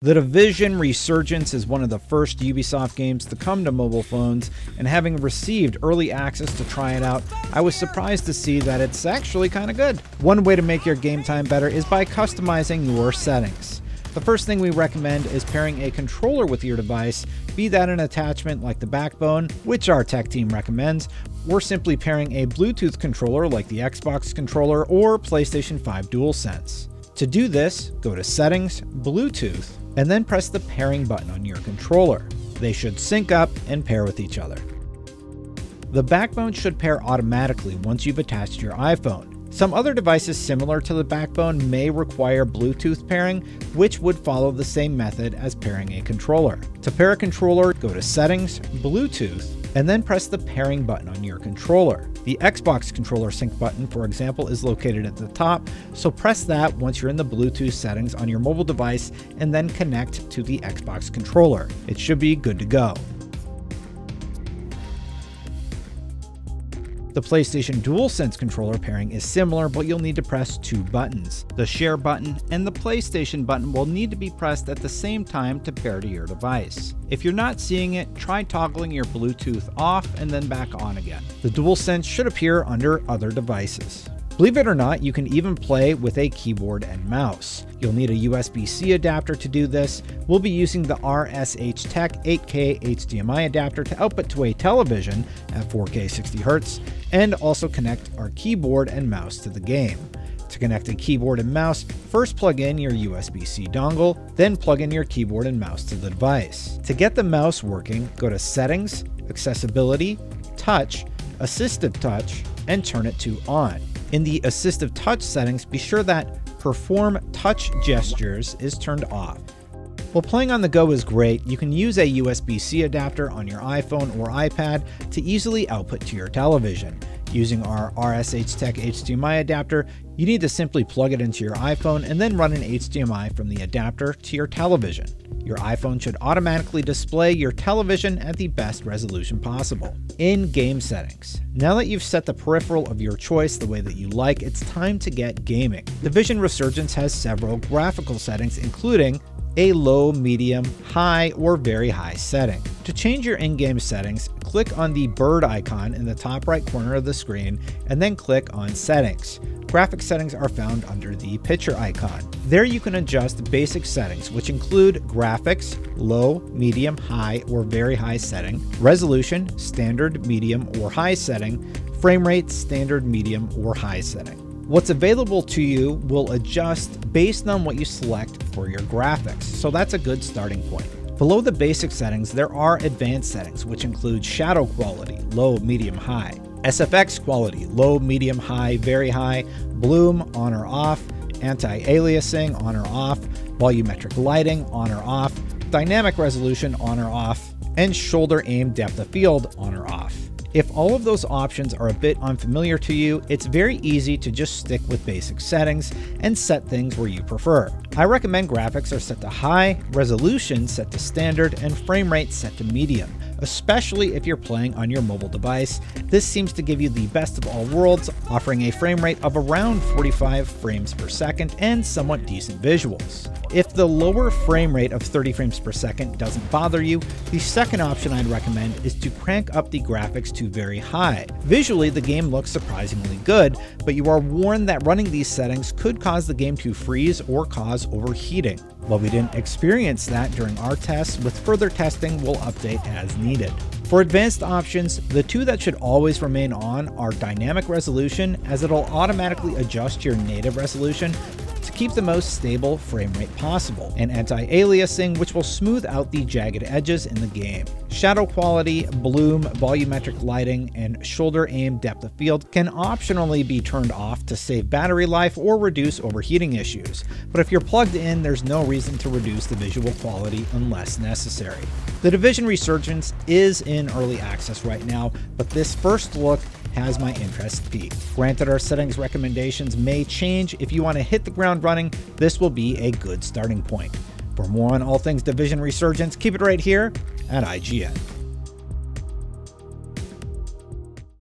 The Division Resurgence is one of the first Ubisoft games to come to mobile phones, and having received early access to try it out, I was surprised to see that it's actually kind of good. One way to make your game time better is by customizing your settings. The first thing we recommend is pairing a controller with your device, be that an attachment like the backbone, which our tech team recommends, or simply pairing a Bluetooth controller like the Xbox controller or PlayStation 5 DualSense. To do this, go to Settings, Bluetooth, and then press the pairing button on your controller. They should sync up and pair with each other. The backbone should pair automatically once you've attached your iPhone. Some other devices similar to the backbone may require Bluetooth pairing, which would follow the same method as pairing a controller. To pair a controller, go to Settings, Bluetooth, and then press the pairing button on your controller. The Xbox controller sync button, for example, is located at the top, so press that once you're in the Bluetooth settings on your mobile device and then connect to the Xbox controller. It should be good to go. The PlayStation DualSense controller pairing is similar, but you'll need to press two buttons. The Share button and the PlayStation button will need to be pressed at the same time to pair to your device. If you're not seeing it, try toggling your Bluetooth off and then back on again. The DualSense should appear under Other Devices. Believe it or not, you can even play with a keyboard and mouse. You'll need a USB-C adapter to do this. We'll be using the RSH Tech 8K HDMI adapter to output to a television at 4K 60Hz, and also connect our keyboard and mouse to the game. To connect a keyboard and mouse, first plug in your USB-C dongle, then plug in your keyboard and mouse to the device. To get the mouse working, go to Settings, Accessibility, Touch, Assistive Touch, and turn it to On. In the Assistive Touch settings, be sure that Perform Touch Gestures is turned off. While playing on the go is great, you can use a USB-C adapter on your iPhone or iPad to easily output to your television. Using our RSH Tech HDMI adapter, you need to simply plug it into your iPhone and then run an HDMI from the adapter to your television. Your iPhone should automatically display your television at the best resolution possible. In game settings. Now that you've set the peripheral of your choice the way that you like, it's time to get gaming. Division Resurgence has several graphical settings, including a low, medium, high, or very high setting. To change your in-game settings, click on the bird icon in the top right corner of the screen and then click on Settings. Graphic settings are found under the picture icon. There you can adjust basic settings, which include graphics, low, medium, high, or very high setting, resolution, standard, medium, or high setting, frame rate, standard, medium, or high setting. What's available to you will adjust based on what you select for your graphics, so that's a good starting point. Below the basic settings, there are advanced settings, which include shadow quality, low, medium, high, SFX quality, low, medium, high, very high, bloom, on or off, anti-aliasing, on or off, volumetric lighting, on or off, dynamic resolution, on or off, and shoulder aim depth of field, on or off. If all of those options are a bit unfamiliar to you, it's very easy to just stick with basic settings and set things where you prefer. I recommend graphics are set to high, resolution set to standard, and frame rate set to medium, especially if you're playing on your mobile device. This seems to give you the best of all worlds, offering a frame rate of around 45 frames per second and somewhat decent visuals. If the lower frame rate of 30 frames per second doesn't bother you, the second option I'd recommend is to crank up the graphics to very high. Visually, the game looks surprisingly good, but you are warned that running these settings could cause the game to freeze or cause overheating. While we didn't experience that during our tests, with further testing we'll update as needed. For advanced options, the two that should always remain on are dynamic resolution, as it'll automatically adjust your native resolution to keep the most stable frame rate possible, and anti-aliasing, which will smooth out the jagged edges in the game. Shadow quality, bloom, volumetric lighting, and shoulder aim depth of field can optionally be turned off to save battery life or reduce overheating issues, but if you're plugged in, there's no reason to reduce the visual quality unless necessary. The Division Resurgence is in early access right now, but this first look has my interest peaked. Granted, our settings recommendations may change. If you want to hit the ground running, this will be a good starting point. For more on all things Division Resurgence, keep it right here at IGN.